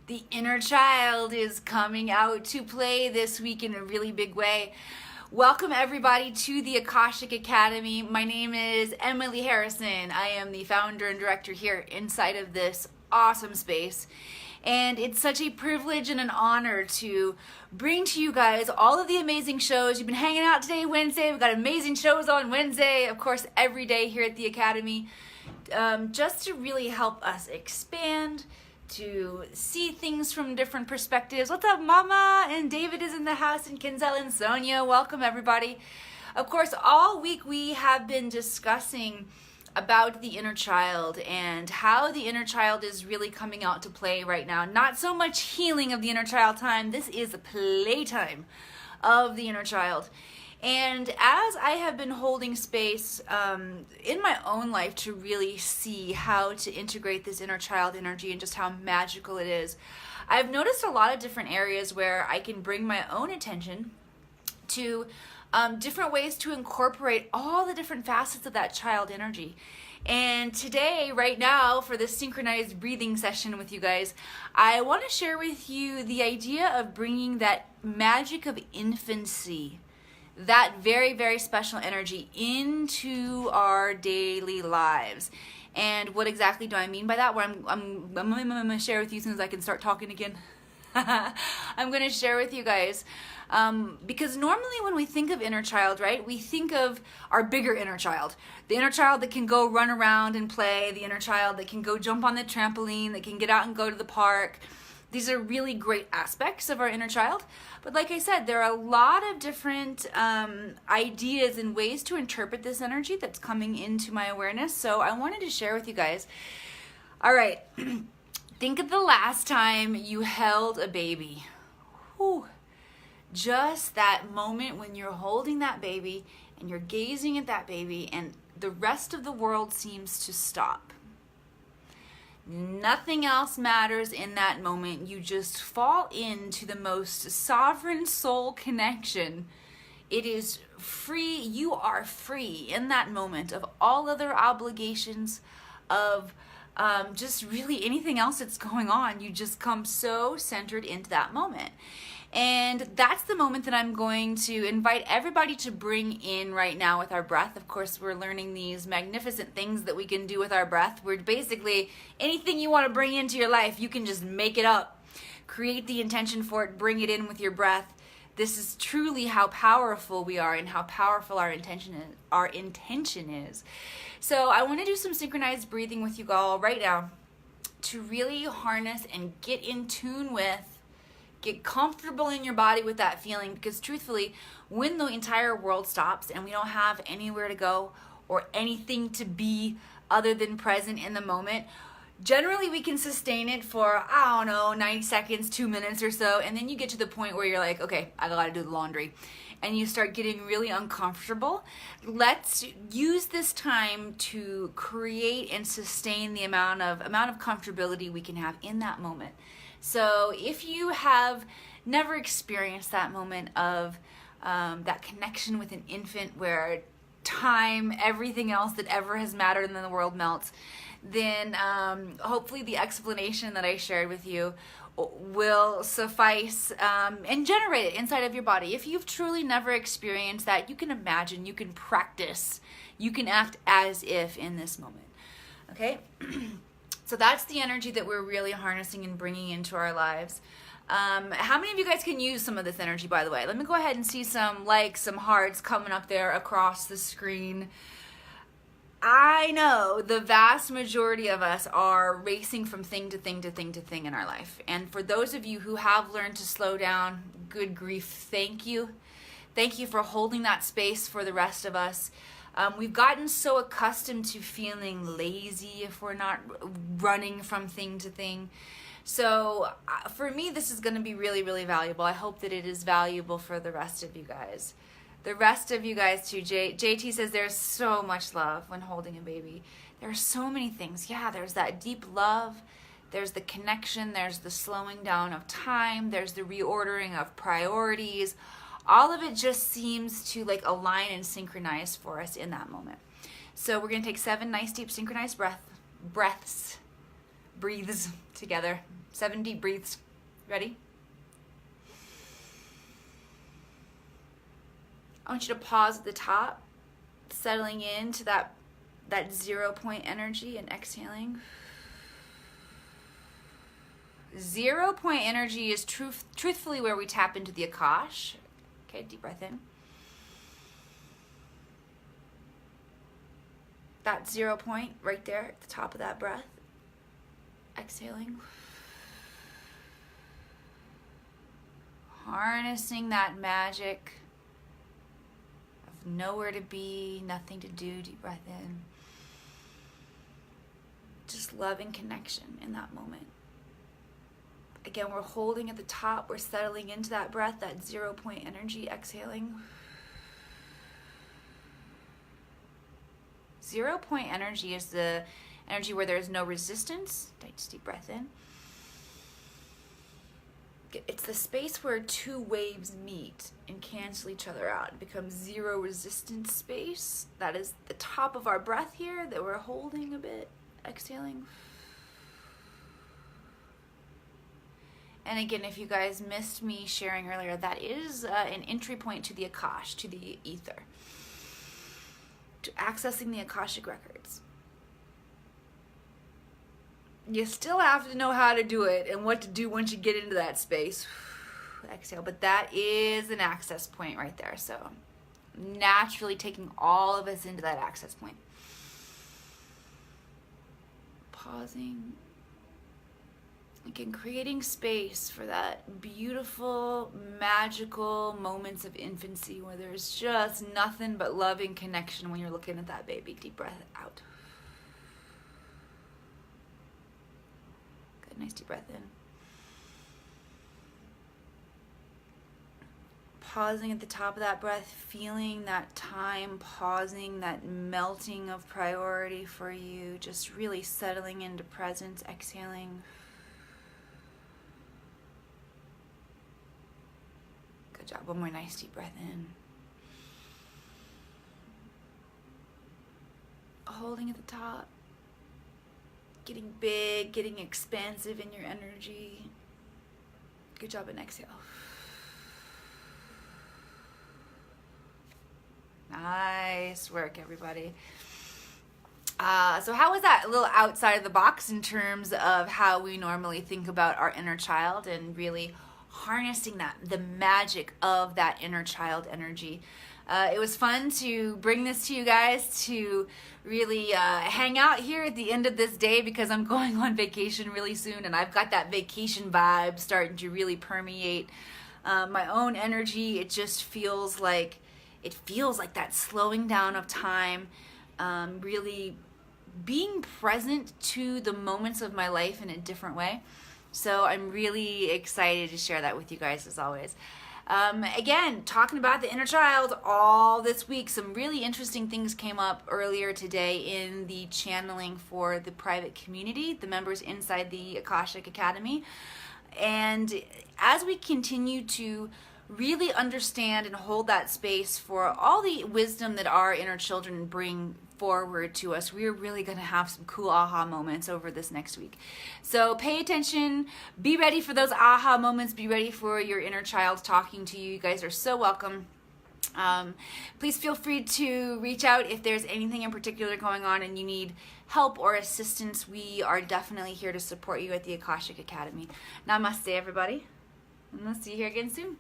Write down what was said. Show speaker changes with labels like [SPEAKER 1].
[SPEAKER 1] The inner child is coming out to play this week in a really big way. Welcome everybody to the Akashic Academy. My name is Emily Harrison. I am the founder and director here inside of this awesome space. And it's such a privilege and an honor to bring to you guys all of the amazing shows. You've been hanging out today, Wednesday. We've got amazing shows on Wednesday, of course, every day here at the Academy, just to really help us expand, to see things from different perspectives. What's up, Mama? And David is in the house, and Kinzel and Sonia. Welcome, everybody. Of course, all week we have been discussing about the inner child and how the inner child is really coming out to play right now. Not so much healing of the inner child time. This is a playtime of the inner child. And as I have been holding space in my own life to really see how to integrate this inner child energy and just how magical it is, I've noticed a lot of different areas where I can bring my own attention to different ways to incorporate all the different facets of that child energy. And today, right now, for this synchronized breathing session with you guys, I want to share with you the idea of bringing that magic of infancy, that very, very special energy, into our daily lives. And what exactly do I mean by that? What I'm going to share with you as soon as I can start talking again. I'm going to share with you guys because normally when we think of inner child, right, we think of our bigger inner child, the inner child that can go run around and play, the inner child that can go jump on the trampoline, that can get out and go to the park. These are really great aspects of our inner child. But like I said, there are a lot of different ideas and ways to interpret this energy that's coming into my awareness. So I wanted to share with you guys. All right. Think of the last time you held a baby. Whew. Just that moment when you're holding that baby and you're gazing at that baby and the rest of the world seems to stop. Nothing else matters in that moment. You just fall into the most sovereign soul connection. It is free. You are free in that moment of all other obligations, of just really anything else that's going on. You just come so centered into that moment. And that's the moment that I'm going to invite everybody to bring in right now with our breath. Of course, we're learning these magnificent things that we can do with our breath. We're basically, anything you want to bring into your life, you can just make it up. Create the intention for it, bring it in with your breath. This is truly how powerful we are and how powerful our intention is. So I want to do some synchronized breathing with you all right now to really harness and get in tune with, get comfortable in your body with that feeling, because truthfully, when the entire world stops and we don't have anywhere to go or anything to be other than present in the moment, generally we can sustain it for, 90 seconds, 2 minutes or so, and then you get to the point where you're like, okay, I gotta do the laundry, and you start getting really uncomfortable. Let's use this time to create and sustain the amount of comfortability we can have in that moment. So if you have never experienced that moment of that connection with an infant where time, everything else that ever has mattered in the world melts, then hopefully the explanation that I shared with you will suffice and generate it inside of your body. If you've truly never experienced that, you can imagine, you can practice, you can act as if in this moment. Okay? So that's the energy that we're really harnessing and bringing into our lives. How many of you guys can use some of this energy, by the way? Let me go ahead and see some likes, some hearts coming up there across the screen. I know the vast majority of us are racing from thing to thing to thing to thing in our life. And for those of you who have learned to slow down, good grief, thank you. Thank you for holding that space for the rest of us. We've gotten so accustomed to feeling lazy if we're not running from thing to thing. So for me, this is going to be really, really valuable. I hope that it is valuable for the rest of you guys. The rest of you guys too. JT says there's so much love when holding a baby. There are so many things. Yeah, there's that deep love. There's the connection. There's the slowing down of time. There's the reordering of priorities. All of it just seems to like align and synchronize for us in that moment. So we're going to take 7 nice deep synchronized breaths together. 7 deep breaths. Ready? I want you to pause at the top, settling into that 0 point energy and exhaling. 0 point energy is truthfully where we tap into the Akash. Okay, deep breath in. That 0 point right there at the top of that breath. Exhaling. Harnessing that magic of nowhere to be, nothing to do. Deep breath in. Just love and connection in that moment. Again, we're holding at the top. We're settling into that breath, that 0 point energy. Exhaling. 0 point energy is the energy where there's no resistance. Take a deep breath in. It's the space where 2 waves meet and cancel each other out. It becomes 0 resistance space. That is the top of our breath here that we're holding a bit. Exhaling. And again, if you guys missed me sharing earlier, that is an entry point to the Akash, to the ether, to accessing the Akashic Records. You still have to know how to do it and what to do once you get into that space. Exhale, but that is an access point right there. So naturally taking all of us into that access point. Pausing. Again, creating space for that beautiful, magical moments of infancy where there's just nothing but love and connection when you're looking at that baby. Deep breath out. Good, nice deep breath in. Pausing at the top of that breath, feeling that time, pausing, that melting of priority for you, just really settling into presence, exhaling. Good job. One more nice deep breath in. Holding at the top. Getting big, getting expansive in your energy. Good job, and exhale. Nice work, everybody. So how was that? A little outside of the box in terms of how we normally think about our inner child and really harnessing the magic of that inner child energy. It was fun to bring this to you guys, to really hang out here at the end of this day, because I'm going on vacation really soon and I've got that vacation vibe starting to really permeate my own energy. It just feels like that slowing down of time, really being present to the moments of my life in a different way. So I'm really excited to share that with you guys, as always. Again, talking about the inner child all this week. Some really interesting things came up earlier today in the channeling for the private community, the members inside the Akashic Academy. And as we continue to really understand and hold that space for all the wisdom that our inner children bring forward to us, we're really going to have some cool aha moments over this next week. So pay attention, be ready for those aha moments, be ready for your inner child talking to you. You guys are so welcome. Please feel free to reach out if there's anything in particular going on and you need help or assistance. We are definitely here to support you at the Akashic Academy. Namaste, everybody, and we'll see you here again soon.